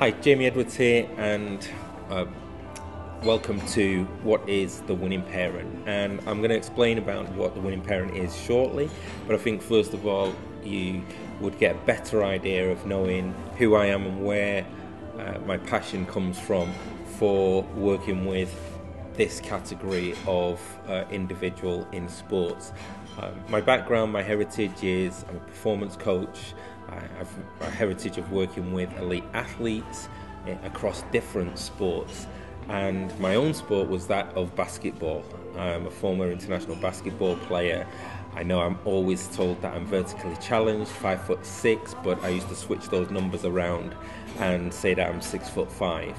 Hi, Jamie Edwards here, and uh, welcome to what is the winning parent. And I'm going to explain about what the winning parent is shortly, but I think first of all you would get a better idea of knowing who I am and where my passion comes from for working with this category of individual in sports. My background, my heritage is I'm a performance coach. I have a heritage of working with elite athletes across different sports, and my own sport was that of basketball. I'm a former international basketball player. I know I'm always told that I'm vertically challenged, 5'6", but I used to switch those numbers around and say that I'm 6'5".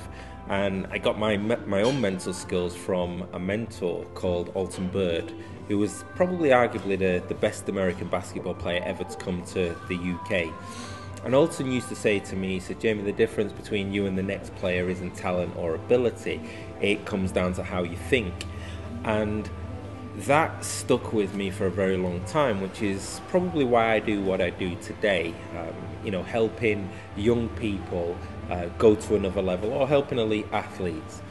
And I got my own mental skills from a mentor called Alton Bird, who was probably arguably the best American basketball player ever to come to the UK. And Alton used to say to me, he said, Jamie, the difference between you and the next player isn't talent or ability. It comes down to how you think. And that stuck with me for a very long time, which is probably why I do what I do today. Helping young people go to another level, or helping elite athletes.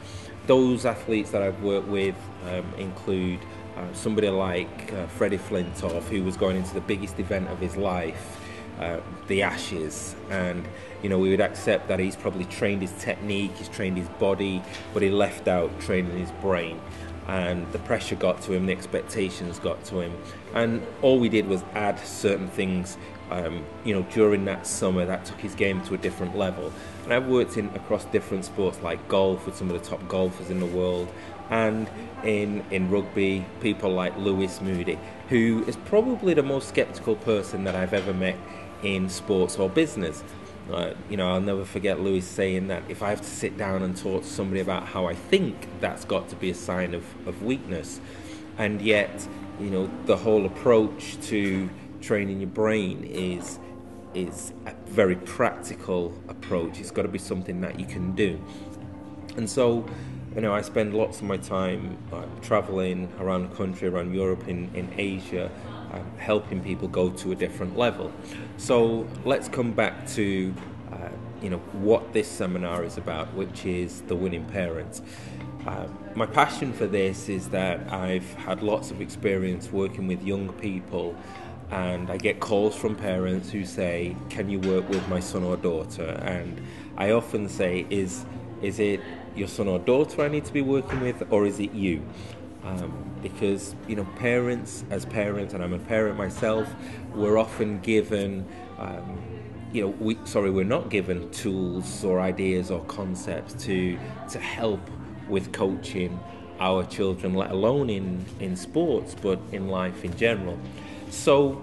Those athletes that I've worked with include somebody like Freddie Flintoff, who was going into the biggest event of his life, the Ashes, and we would accept that he's probably trained his technique, he's trained his body, but he left out training his brain. And the pressure got to him, the expectations got to him, and all we did was add certain things during that summer that took his game to a different level. And I've worked across different sports like golf with some of the top golfers in the world, and in rugby, people like Lewis Moody, who is probably the most skeptical person that I've ever met in sports or business. I'll never forget Lewis saying that if I have to sit down and talk to somebody about how I think, that's got to be a sign of weakness. And yet, the whole approach to training your brain is a very practical approach. It's got to be something that you can do. And so, I spend lots of my time traveling around the country, around Europe, in Asia, helping people go to a different level. So let's come back to what this seminar is about, which is the winning parent. My passion for this is that I've had lots of experience working with young people, and I get calls from parents who say, can you work with my son or daughter? And I often say, is it your son or daughter I need to be working with, or is it you? Because parents, and I'm a parent myself, we're often given we're not given tools or ideas or concepts to help with coaching our children, let alone in sports, but in life in general. So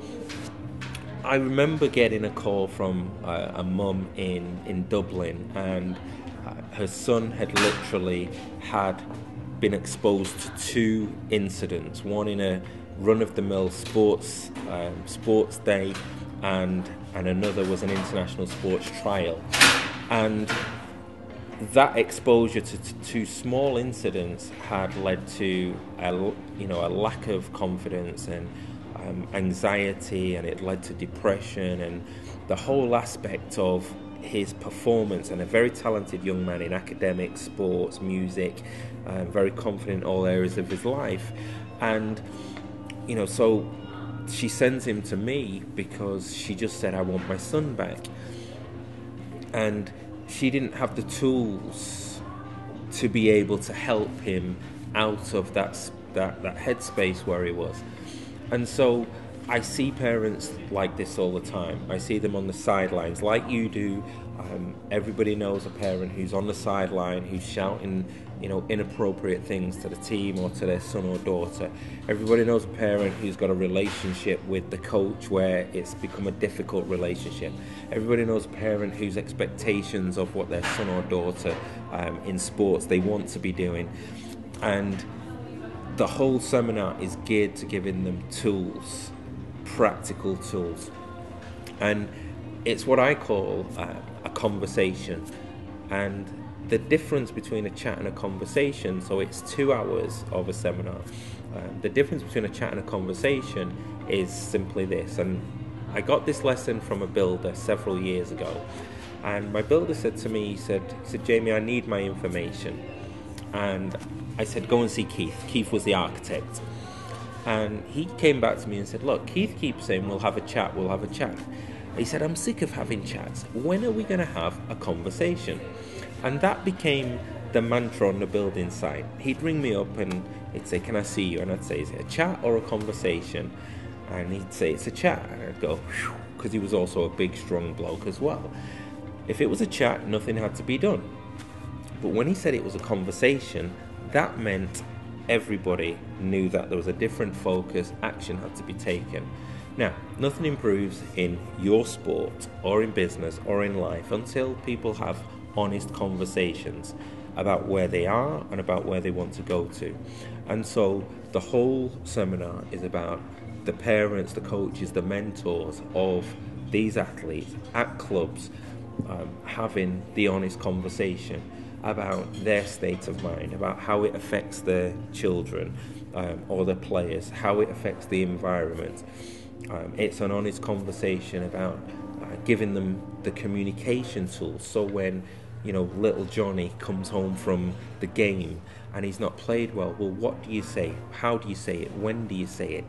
I remember getting a call from a mum in Dublin, and her son had literally been exposed to two incidents, one in a run-of-the-mill sports day, and another was an international sports trial. And that exposure to two small incidents had led to a lack of confidence and anxiety, and it led to depression, and the whole aspect of his performance. And a very talented young man in academics, sports, music, very confident in all areas of his life. And so she sends him to me because she just said, I want my son back. And she didn't have the tools to be able to help him out of that headspace where he was. And so I see parents like this all the time. I see them on the sidelines like you do. Everybody knows a parent who's on the sideline, who's shouting inappropriate things to the team or to their son or daughter. Everybody knows a parent who's got a relationship with the coach where it's become a difficult relationship. Everybody knows a parent whose expectations of what their son or daughter in sports they want to be doing. And the whole seminar is geared to giving them tools, practical tools. And it's what I call a conversation. And the difference between a chat and a conversation, so it's 2 hours of a seminar. The difference between a chat and a conversation is simply this. And I got this lesson from a builder several years ago. And my builder said to me, he said, Jamie, I need my information. And I said, go and see Keith. Keith was the architect. And he came back to me and said, look, Keith keeps saying we'll have a chat. He said, I'm sick of having chats. When are we going to have a conversation? And that became the mantra on the building site. He'd ring me up and he'd say, can I see you? And I'd say, is it a chat or a conversation? And he'd say, it's a chat. And I'd go, because he was also a big, strong bloke as well. If it was a chat, nothing had to be done. But when he said it was a conversation, that meant everybody knew that there was a different focus, action had to be taken. Now, nothing improves in your sport or in business or in life until people have honest conversations about where they are and about where they want to go to. And so the whole seminar is about the parents, the coaches, the mentors of these athletes at clubs having the honest conversation about their state of mind, about how it affects their children or their players, how it affects the environment. It's an honest conversation about giving them the communication tools. So when little Johnny comes home from the game and he's not played well, what do you say? How do you say it? When do you say it?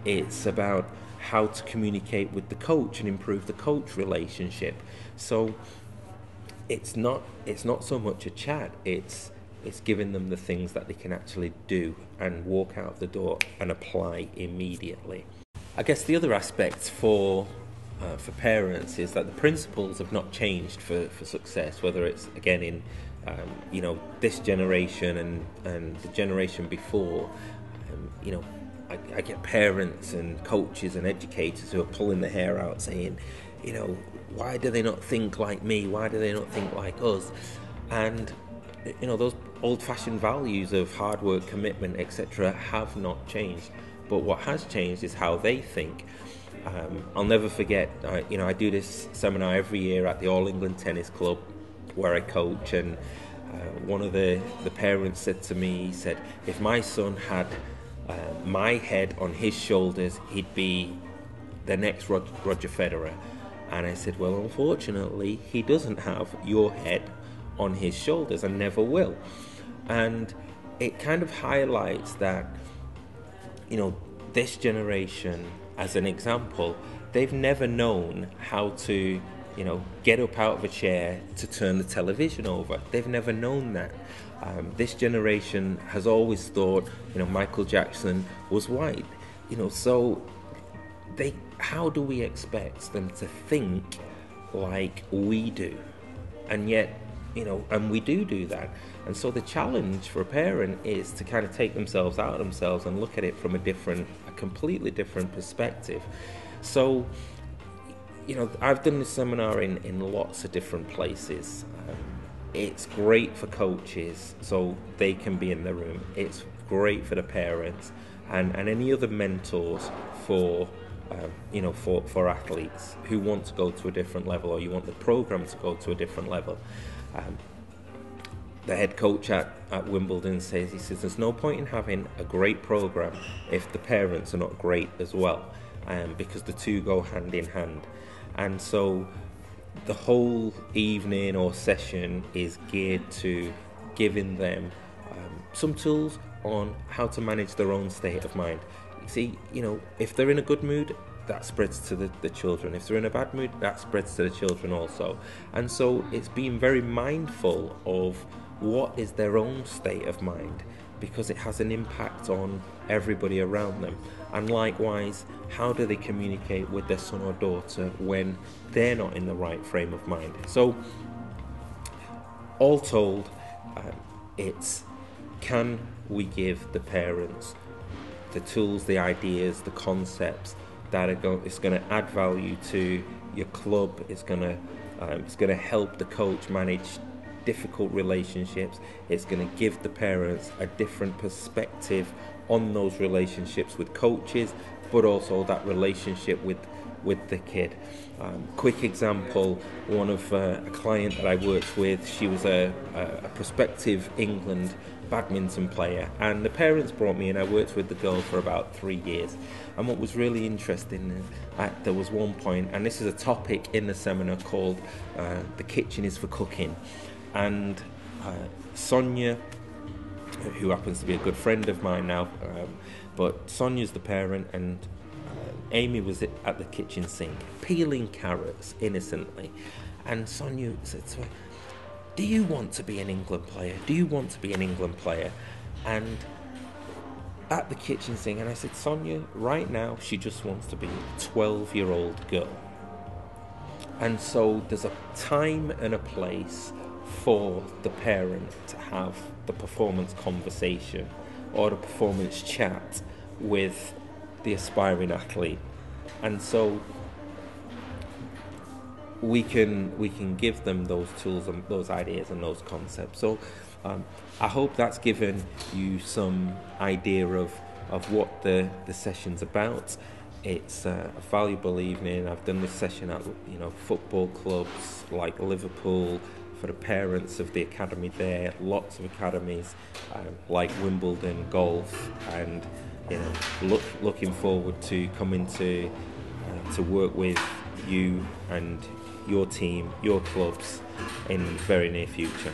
It's about how to communicate with the coach and improve the coach relationship. So it's not so much a chat, it's giving them the things that they can actually do and walk out of the door and apply immediately. I guess the other aspect for parents is that the principles have not changed for success, whether it's again in this generation and the generation before. I get parents and coaches and educators who are pulling their hair out saying, why do they not think like me? Why do they not think like us? And those old-fashioned values of hard work, commitment, etc. have not changed. But what has changed is how they think. I'll never forget, I do this seminar every year at the All England Tennis Club where I coach, and one of the parents said to me, he said, if my son had my head on his shoulders, he'd be the next Roger Federer. And I said, well, unfortunately, he doesn't have your head on his shoulders and never will. And it kind of highlights that, this generation, as an example, they've never known how to, get up out of a chair to turn the television over. They've never known that. This generation has always thought, Michael Jackson was white. So how do we expect them to think like we do? And yet, and we do that. And so the challenge for a parent is to kind of take themselves out of themselves and look at it from a completely different perspective. So, I've done this seminar in lots of different places. It's great for coaches, so they can be in the room. It's great for the parents and any other mentors for athletes who want to go to a different level, or you want the program to go to a different level. The head coach at Wimbledon says, there's no point in having a great program if the parents are not great as well, because the two go hand in hand. And so the whole evening or session is geared to giving them some tools on how to manage their own state of mind. See, if they're in a good mood, that spreads to the children. If they're in a bad mood, that spreads to the children also. And so it's being very mindful of what is their own state of mind, because it has an impact on everybody around them. And likewise, how do they communicate with their son or daughter when they're not in the right frame of mind? So, all told, it's can we give the parents the tools, the ideas, the concepts that it's going to add value to your club. It's going to help the coach manage difficult relationships. It's going to give the parents a different perspective on those relationships with coaches, but also that relationship with with the kid. Quick example, one of a client that I worked with, she was a prospective England badminton player, and the parents brought me in. I worked with the girl for about 3 years, and what was really interesting, there was one point, and this is a topic in the seminar called the kitchen is for cooking, and Sonia, who happens to be a good friend of mine now, but Sonia's the parent, and Amy was at the kitchen sink peeling carrots innocently, and Sonia said to her, "Do you want to be an England player? Do you want to be an England player?" And at the kitchen sink, and I said, "Sonia, right now she just wants to be a 12-year-old girl." And so there's a time and a place for the parent to have the performance conversation or the performance chat with the aspiring athlete, and so we can give them those tools and those ideas and those concepts. So I hope that's given you some idea of what the session's about. It's a valuable evening. I've done this session at football clubs like Liverpool, for the parents of the academy there, lots of academies like Wimbledon, golf, and looking forward to coming to work with you and your team, your clubs in the very near future.